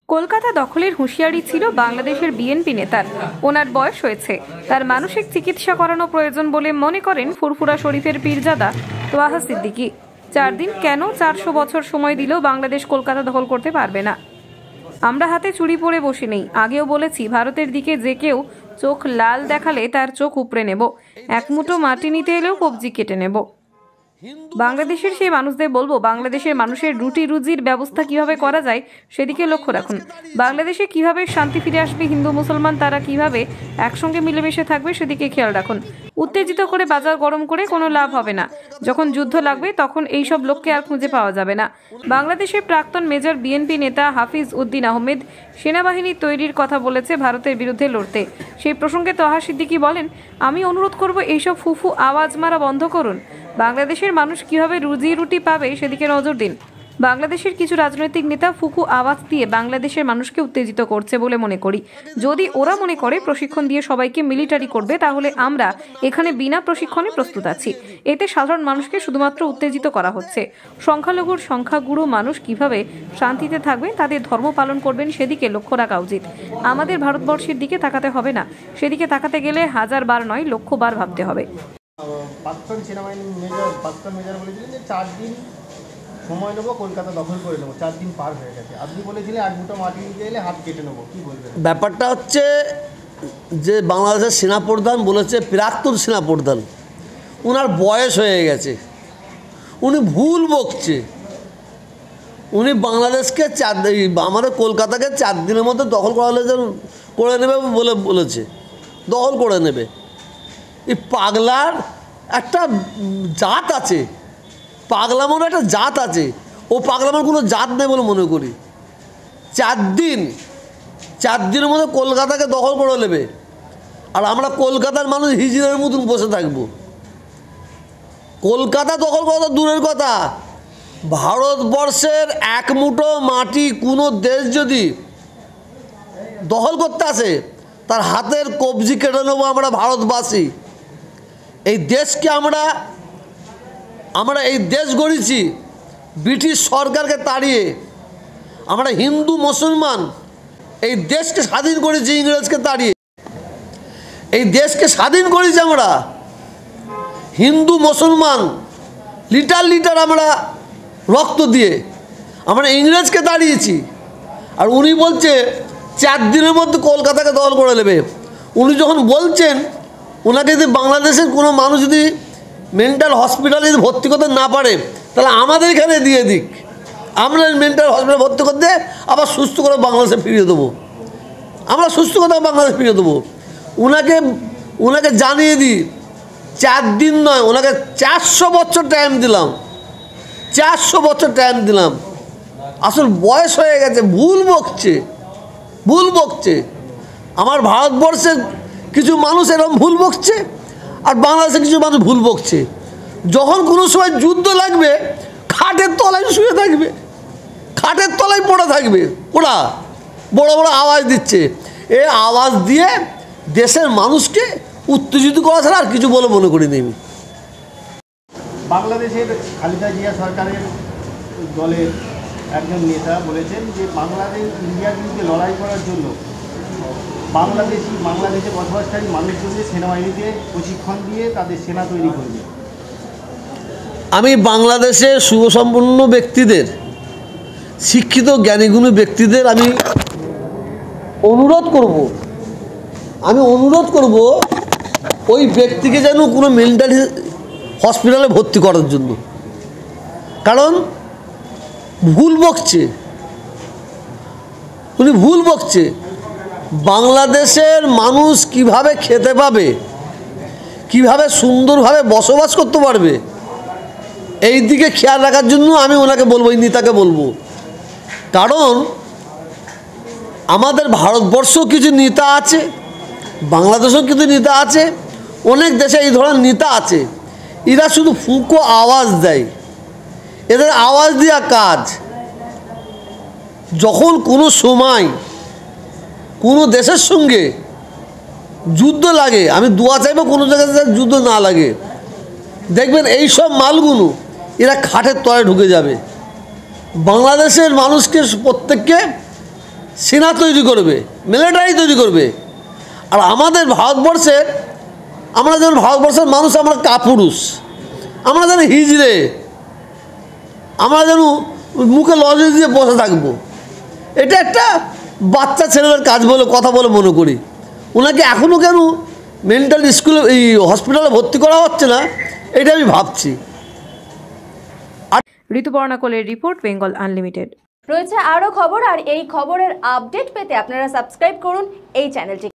কলকাতা দখলের হুঁশিয়ারি ছিল বাংলাদেশের বিএনপি নেতার। ওনার বয়স হয়েছে, তার মানসিক চিকিৎসা করানো প্রয়োজন বলে মনে করেন ফুরফুরা শরীফের পীরজাদা তোয়াহা সিদ্দিকী। 4 দিন কেন, 400 বছর সময় দিলেও বাংলাদেশ কলকাতা দখল করতে পারবে না। আমরা হাতে চুরি পরে বসে নেই। আগেও বলেছি, ভারতের দিকে যে কেউ চোখ লাল দেখালে তার চোখ উপড়ে নেব, এক মুঠো মাটি নিতে এলেও কবজি কেটে নেব। বাংলাদেশের সেই মানুষদের বলবো, বাংলাদেশের মানুষের রুটি রুজির ব্যবস্থা কিভাবে করা যায় সেদিকে লক্ষ্য রাখুন। বাংলাদেশে কিভাবে শান্তি ফিরে আসবে, হিন্দু মুসলমান তারা কিভাবে একসঙ্গে মিলেমিশে থাকবে সেদিকে খেয়াল রাখুন। উত্তেজিত করে বাজার গরম করে কোনো লাভ হবে না। যখন যুদ্ধ লাগবে তখন এইসব লোককে আর খুঁজে পাওয়া যাবে না। বাংলাদেশের প্রাক্তন মেজর বিএনপি নেতা হাফিজ উদ্দিন আহমেদ সেনাবাহিনী তৈরির কথা বলেছে ভারতের বিরুদ্ধে লড়তে। সেই প্রসঙ্গে তোহা সিদ্দিকী বলেন, আমি অনুরোধ করব এইসব ফুফু আওয়াজ মারা বন্ধ করুন। বাংলাদেশের মানুষ কিভাবে রুজি রুটি পাবে সেদিকে নজর দিন। বাংলাদেশের কিছু রাজনৈতিক নেতা ফুকু আওয়াজ দিয়ে বাংলাদেশের মানুষকে উত্তেজিত করছে বলে মনে করি। যদি ওরা মনে করে প্রশিক্ষণ দিয়ে সবাইকে মিলিটারি করবে, তাহলে আমরা এখানে বিনা প্রশিক্ষণে প্রস্তুত আছি। এতে সাধারণ মানুষকে শুধুমাত্র উত্তেজিত করা হচ্ছে। সংখ্যালঘুর সংখ্যাগুরু মানুষ কিভাবে শান্তিতে থাকবে, তাদের ধর্ম পালন করবেন সেদিকে লক্ষ্য রাখা উচিত। আমাদের ভারতবর্ষের দিকে তাকাতে হবে না। সেদিকে তাকাতে গেলে 1000 বার নয়, লক্ষ বার ভাবতে হবে। প্রাক্তন সেনাবাহিনী মেজর বলেছিলেন যে 4 দিন সময় নেবো, কলকাতা দখল করে নেবো। 4 দিন পার হয়ে গেছে। আপনি বলেছিলেন এক মুঠো মাটি নিতে এলে হাত কেটে নেবো, কী বলবেন? ব্যাপারটা হচ্ছে যে বাংলাদেশের সেনাপ্রধান বলেছে, প্রাক্তন সেনাপ্রধান, ওনার বয়স হয়ে গেছে, উনি ভুল বকছে। উনি বাংলাদেশকে আমাদের কলকাতাকে 4 দিনের মধ্যে দখল করে নেবে বলে বলেছে, দখল করে নেবে। এই পাগলার একটা জাত আছে, পাগলামোর একটা জাত আছে। ও পাগলামোর কোনো জাত নেই বলে মনে করি। 4 দিনের মধ্যে কলকাতাকে দখল করে নেবে, আর আমরা কলকাতার মানুষ হিজড়ের মতন বসে থাকবো। কলকাতা দখল করা তো দূরের কথা, ভারতবর্ষের এক মুঠো মাটি কোনো দেশ যদি দখল করতে আসে, তার হাতের কবজি কেটে নেবো আমরা ভারতবাসী। এই দেশকে আমরা এই দেশ গড়েছি ব্রিটিশ সরকারকে তাড়িয়ে। আমরা হিন্দু মুসলমান এই দেশকে স্বাধীন করেছি ইংরেজকে তাড়িয়ে। এই দেশকে স্বাধীন করেছি আমরা হিন্দু মুসলমান লিটার আমরা রক্ত দিয়ে আমরা ইংরেজকে তাড়িয়েছি। আর উনি বলছে 4 দিনের মধ্যে কলকাতাকে দখল করে নেবে। উনি যখন বলছেন, ওনাকে যদি বাংলাদেশের কোনো মানুষ যদি মেন্টাল হসপিটালে যদি ভর্তি করতে না পারে, তাহলে আমাদের এখানে দিয়ে দিক, আমরা মেন্টাল হসপিটালে ভর্তি করতে আবার সুস্থ করে বাংলাদেশে ফিরিয়ে দেবো। আমরা সুস্থ করে বাংলাদেশ ফিরিয়ে দেবো। ওনাকে জানিয়ে দিই, 4 দিন নয়, ওনাকে 400 বছর টাইম দিলাম, 400 বছর টাইম দিলাম। আসল বয়স হয়ে গেছে, ভুল বকছে। আমার ভারতবর্ষের কিছু মানুষ এরকম ভুল বকছে, আর বাংলাদেশের কিছু মানুষ ভুল বকছে। যখন কোনো সময় যুদ্ধ লাগবে, খাটের তলায় শুয়ে থাকবে, খাটের তলায় পড়ে থাকবে। ওরা বড় বড় আওয়াজ দিচ্ছে। এই আওয়াজ দিয়ে দেশের মানুষকে উত্তেজিত করা ছাড়া আর কিছু বলে মনে করি নি। বাংলাদেশের খালেদা জিয়া সরকারের দলের একজন নেতা বলেছেন যে বাংলাদেশ ইন্ডিয়ার বিরুদ্ধে লড়াই করার জন্য বাংলাদেশে বসবাসকারী মানুষজনদের সেনাবাহিনীতে প্রশিক্ষণ দিয়ে তাদের সেনা তৈরি করবে। আমি বাংলাদেশের সুসম্পন্ন ব্যক্তিদের, শিক্ষিত জ্ঞানীগুণী ব্যক্তিদের আমি অনুরোধ করব ওই ব্যক্তিকে যেন কোনো মিলিটারি হসপিটালে ভর্তি করার জন্য। কারণ উনি ভুল বকছে। বাংলাদেশের মানুষ কিভাবে খেতে পাবে, কিভাবে সুন্দরভাবে বসবাস করতে পারবে, এই দিকে খেয়াল রাখার জন্য আমি ওনাকে বলবো, এই নেতাকে বলবো। কারণ আমাদের ভারতবর্ষ কিছু নেতা আছে, বাংলাদেশেও কিছু নেতা আছে, অনেক দেশে এই ধরনের নেতা আছে। এরা শুধু ফুঁকো আওয়াজ দেয়, এদের আওয়াজ দেওয়া কাজ। যখন কোনো সময় কোনো দেশের সঙ্গে যুদ্ধ লাগে, আমি দোয়া চাইবো কোনো জায়গায় যুদ্ধ না লাগে। দেখবেন এই সব মালগুলো এরা খাটের তলায় ঢুকে যাবে। বাংলাদেশের মানুষকে প্রত্যেককে সেনা তৈরি করবে, মিলিটারি তৈরি করবে। আর আমাদের ভারতবর্ষের, আমরা যেন ভারতবর্ষের মানুষ, আমরা কাপুরুষ, আমরা যেন হিজড়ে, আমরা যেন মুখে লজেন্স দিয়ে বসে থাকবো। এটা একটা বাচ্চা ছেলেদের কাজ বলে, কথা বলে মনে করি। ওনাকে এখনও কেন মেন্টাল স্কুলে, এই হসপিটালে ভর্তি করা হচ্ছে না, এটা আমি ভাবছি। ঋতুপর্ণা কোলের রিপোর্ট, বেঙ্গল আনলিমিটেড। রয়েছে আরও খবর, আর এই খবরের আপডেট পেতে আপনারা সাবস্ক্রাইব করুন এই চ্যানেলটি।